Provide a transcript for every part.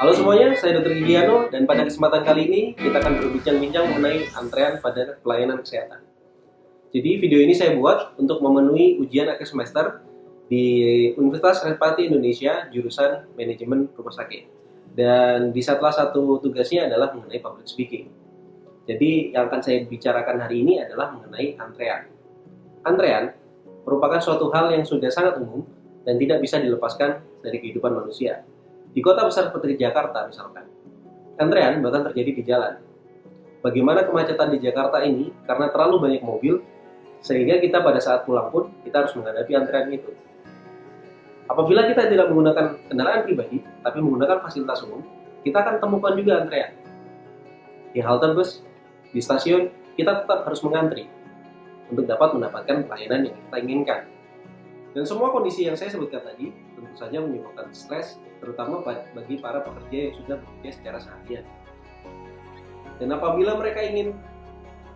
Halo semuanya, saya Dr. Gigiano dan pada kesempatan kali ini kita akan berbincang-bincang mengenai antrean pada pelayanan kesehatan. Jadi video ini saya buat untuk memenuhi ujian akhir semester di Universitas Senpati Indonesia jurusan Manajemen Rumah Sakit. Dan di salah satu tugasnya adalah mengenai public speaking. Jadi yang akan saya bicarakan hari ini adalah mengenai antrean. Antrean merupakan suatu hal yang sudah sangat umum dan tidak bisa dilepaskan dari kehidupan manusia. Di kota besar seperti Jakarta misalkan, antrean bahkan terjadi di jalan. Bagaimana kemacetan di Jakarta ini karena terlalu banyak mobil, sehingga kita pada saat pulang pun kita harus menghadapi antrean itu. Apabila kita tidak menggunakan kendaraan pribadi, tapi menggunakan fasilitas umum, kita akan temukan juga antrean. Di halte bus, di stasiun, kita tetap harus mengantri untuk dapat mendapatkan pelayanan yang kita inginkan. Dan semua kondisi yang saya sebutkan tadi tentu saja menyebabkan stres, terutama bagi para pekerja yang sudah bekerja secara seharian. Dan apabila mereka ingin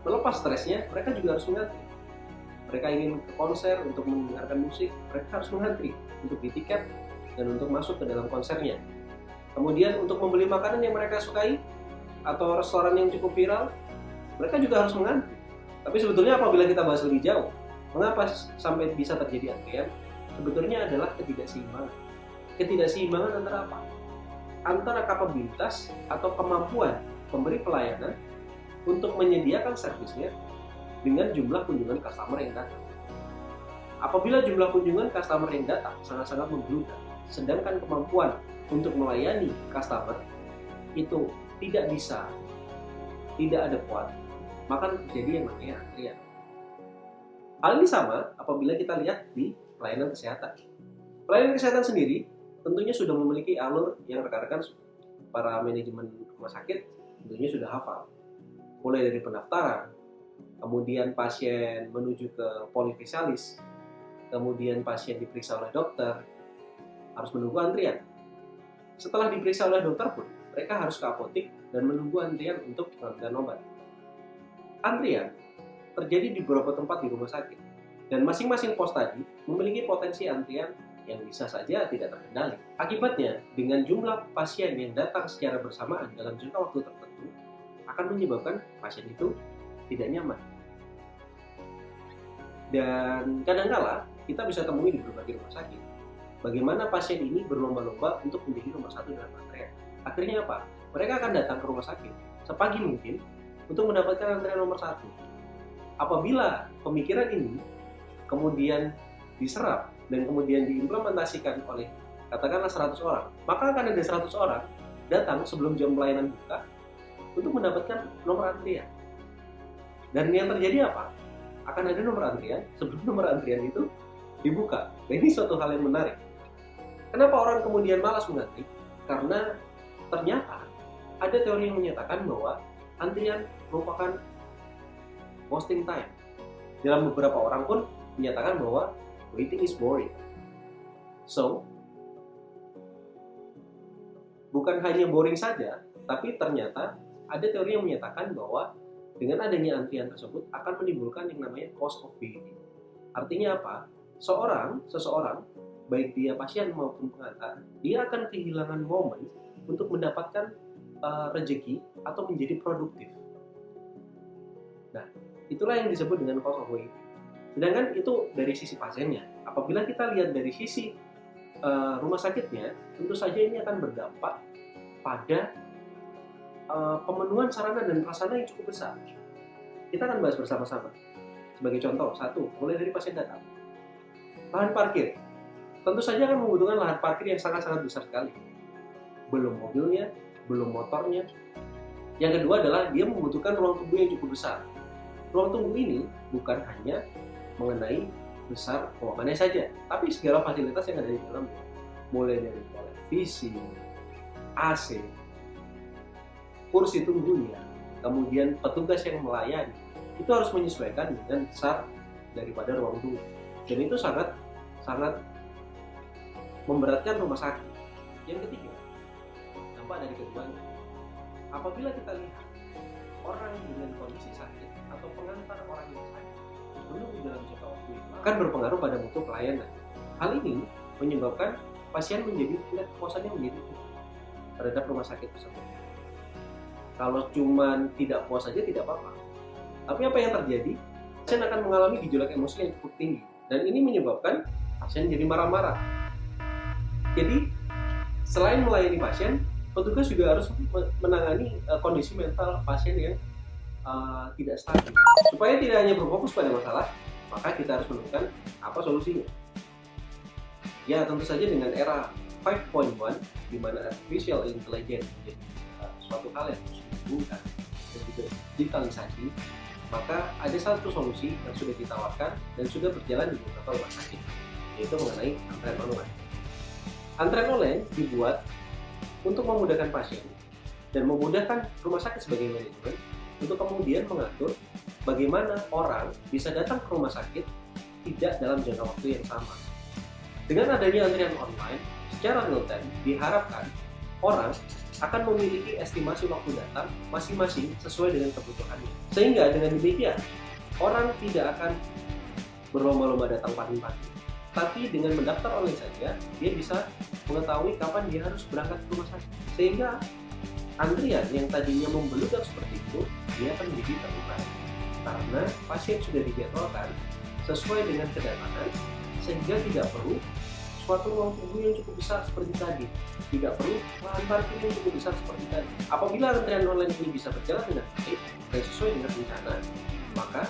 melepas stresnya, mereka juga harus mengantri. Mereka ingin ke konser untuk mendengarkan musik, mereka harus mengantri untuk beli tiket dan untuk masuk ke dalam konsernya. Kemudian untuk membeli makanan yang mereka sukai atau restoran yang cukup viral, mereka juga harus mengantri. Tapi sebetulnya apabila kita bahas lebih jauh, mengapa sampai bisa terjadi antrian? Sebetulnya adalah ketidakseimbangan. Ketidakseimbangan antara apa? Antara kapabilitas atau kemampuan pemberi pelayanan untuk menyediakan servisnya dengan jumlah kunjungan customer yang datang. Apabila jumlah kunjungan customer yang datang sangat-sangat membludak, sedangkan kemampuan untuk melayani customer itu tidak bisa, tidak adekuat, maka terjadi yang namanya antrian. Hal ini sama apabila kita lihat di pelayanan kesehatan. Pelayanan kesehatan sendiri tentunya sudah memiliki alur yang rekan-rekan para manajemen rumah sakit tentunya sudah hafal. Mulai dari pendaftaran, kemudian pasien menuju ke polispesialis, kemudian pasien diperiksa oleh dokter, harus menunggu antrian. Setelah diperiksa oleh dokter pun, mereka harus ke apotek dan menunggu antrian untuk pengambilan obat. Antrian terjadi di beberapa tempat di rumah sakit, dan masing-masing pos tadi memiliki potensi antrian yang bisa saja tidak terkendali. Akibatnya, dengan jumlah pasien yang datang secara bersamaan dalam jangka waktu tertentu, akan menyebabkan pasien itu tidak nyaman. Dan kadangkala kita bisa temui di berbagai rumah sakit, bagaimana pasien ini berlomba-lomba untuk menjadi nomor satu dalam antrean. Akhirnya apa? Mereka akan datang ke rumah sakit sepagi mungkin untuk mendapatkan antrean nomor satu. Apabila pemikiran ini kemudian diserap dan kemudian diimplementasikan oleh katakanlah 100 orang, maka akan ada 100 orang datang sebelum jam pelayanan buka untuk mendapatkan nomor antrian. Dan yang terjadi apa? Akan ada nomor antrian sebelum nomor antrian itu dibuka. Dan ini suatu hal yang menarik. Kenapa orang kemudian malas mengantri? Karena ternyata ada teori yang menyatakan bahwa antrian merupakan wasting time. Dalam beberapa orang pun menyatakan bahwa waiting is boring. So, bukan hanya boring saja, tapi ternyata ada teori yang menyatakan bahwa dengan adanya antrian tersebut akan menimbulkan yang namanya cost of waiting. Artinya apa? Seseorang, baik dia pasien maupun pengantar, dia akan kehilangan momen untuk mendapatkan rezeki atau menjadi produktif. Nah, itulah yang disebut dengan cost of waiting. Sedangkan itu dari sisi pasiennya. Apabila kita lihat dari sisi rumah sakitnya, tentu saja ini akan berdampak pada pemenuhan sarana dan prasarana yang cukup besar. Kita akan bahas bersama-sama. Sebagai contoh, satu, mulai dari pasien datang. Lahan parkir. Tentu saja akan membutuhkan lahan parkir yang sangat-sangat besar sekali. Belum mobilnya, belum motornya. Yang kedua adalah dia membutuhkan ruang tunggu yang cukup besar. Ruang tunggu ini bukan hanya mengenai besar ruangannya saja, tapi segala fasilitas yang ada di dalamnya. Mulai dari televisi, AC, kursi tunggunya, kemudian petugas yang melayani, itu harus menyesuaikan dengan besar daripada ruang tunggu. Dan itu sangat memberatkan rumah sakit. Yang ketiga, dampak dari keduanya. Apabila kita lihat orang dengan kondisi sakit atau pengantar orang yang sakit menunggu dalam jangka waktu itu akan berpengaruh pada mutu pelayanan. Hal ini menyebabkan pasien menjadi tingkat kepuasannya menjadi tinggi. terhadap rumah sakit tersebut. Kalau cuman tidak puas saja tidak apa-apa. Tapi apa yang terjadi? Pasien akan mengalami gejolak emosi yang cukup tinggi, dan ini menyebabkan pasien jadi marah-marah. Jadi, selain melayani pasien, petugas juga harus menangani kondisi mental pasien yang tidak stabil. Supaya tidak hanya berfokus pada masalah, maka kita harus menemukan apa solusinya. Ya, tentu saja dengan era 5.1, di mana artificial intelligence menjadi suatu hal yang harus dilakukan dan juga digitalisasi, maka ada satu solusi yang sudah ditawarkan dan sudah berjalan di beberapa rumah sakit, yaitu mengenai antrean online. Antrean online dibuat untuk memudahkan pasien dan memudahkan rumah sakit sebagai manajemen untuk kemudian mengatur bagaimana orang bisa datang ke rumah sakit tidak dalam jangka waktu yang sama. Dengan adanya antrian online, secara real time diharapkan orang akan memiliki estimasi waktu datang masing-masing sesuai dengan kebutuhannya. Sehingga dengan demikian, orang tidak akan berlomba-lomba datang pagi-pagi. Tapi dengan mendaftar online saja, dia bisa mengetahui kapan dia harus berangkat ke rumah sakit. Sehingga antrian yang tadinya membeludak seperti itu, dia akan menjadi terurai. Karena pasien sudah dijadwalkan sesuai dengan kedatangan, sehingga tidak perlu suatu ruang tunggu yang cukup besar seperti tadi, tidak perlu lahan parkir yang cukup besar seperti tadi. Apabila antrian online ini bisa berjalan dengan baik dan sesuai dengan rencana, maka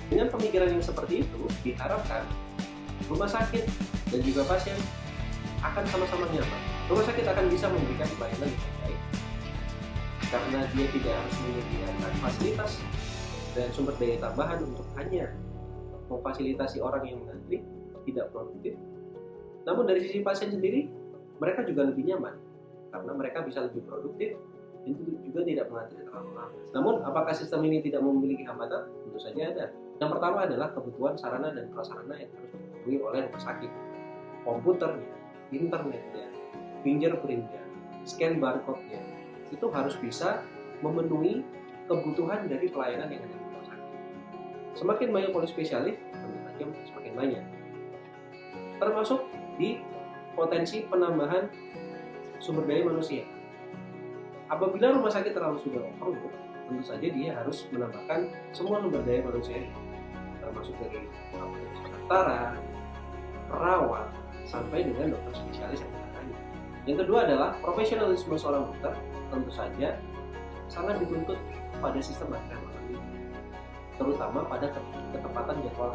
dengan pemikiran yang seperti itu diharapkan rumah sakit dan juga pasien akan sama-sama nyaman. Rumah sakit akan bisa memberikan pelayanan yang baik karena dia tidak harus menyediakan fasilitas dan sumber daya tambahan untuk hanya memfasilitasi orang yang mengantri tidak produktif. Namun dari sisi pasien sendiri, mereka juga lebih nyaman karena mereka bisa lebih produktif dan juga tidak mengantri terlalu lama. Namun, apakah sistem ini tidak memiliki hambatan? Tentu saja ada. Yang pertama adalah kebutuhan sarana dan prasarana yang harus dipenuhi oleh rumah sakit. Komputernya, internetnya, fingerprintnya, scan barcode-nya, itu harus bisa memenuhi kebutuhan dari pelayanan yang ada di rumah sakit. Semakin banyak polispesialis, tentu saja semakin banyak. Termasuk di potensi penambahan sumber daya manusia. Apabila rumah sakit terlalu sudah overload, tentu saja dia harus menambahkan semua sumber daya manusia, termasuk dari dokter, perawat, sampai dengan dokter spesialis yang menangani. Yang kedua adalah profesionalisme seorang dokter, tentu saja sangat dituntut pada sistem antrian online, terutama pada ketepatan jadwal.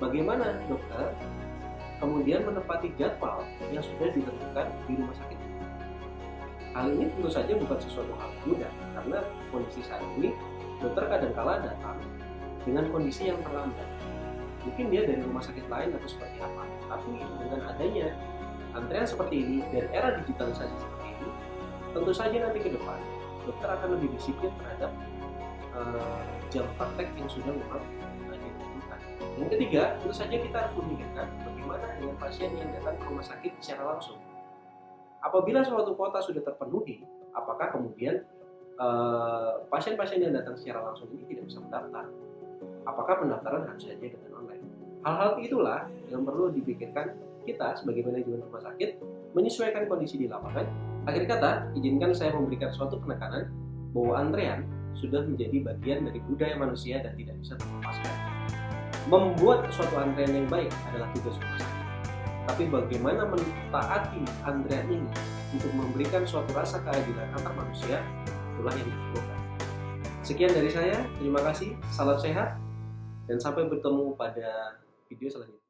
Bagaimana dokter kemudian menepati jadwal yang sudah ditentukan di rumah sakit. Hal ini tentu saja bukan sesuatu hal mudah, karena kondisi saat ini dokter kadangkala datang dengan kondisi yang terlambat. Mungkin dia dari rumah sakit lain atau seperti apa, tapi dengan adanya antrean seperti ini dan era digitalisasi seperti ini, tentu saja nanti ke depan dokter akan lebih disiplin terhadap jam praktek yang sudah memang ditentukan. Yang ketiga, tentu saja kita harus memikirkan bagaimana dengan pasien yang datang ke rumah sakit secara langsung. Apabila suatu kuota sudah terpenuhi, apakah kemudian pasien-pasien yang datang secara langsung ini tidak bisa mendaftar? Apakah pendaftaran harus saja dengan online? Hal-hal itulah yang perlu dipikirkan kita sebagai manajemen rumah sakit, menyesuaikan kondisi di lapangan. Akhir kata, izinkan saya memberikan suatu penekanan bahwa antrean sudah menjadi bagian dari budaya manusia dan tidak bisa terlepaskan. Membuat suatu antrean yang baik adalah tugas rumah sakit. Tapi bagaimana mentaati antrean ini untuk memberikan suatu rasa keadilan antar manusia, itulah yang diperlukan. Sekian dari saya, terima kasih, salam sehat, dan sampai bertemu pada video selanjutnya.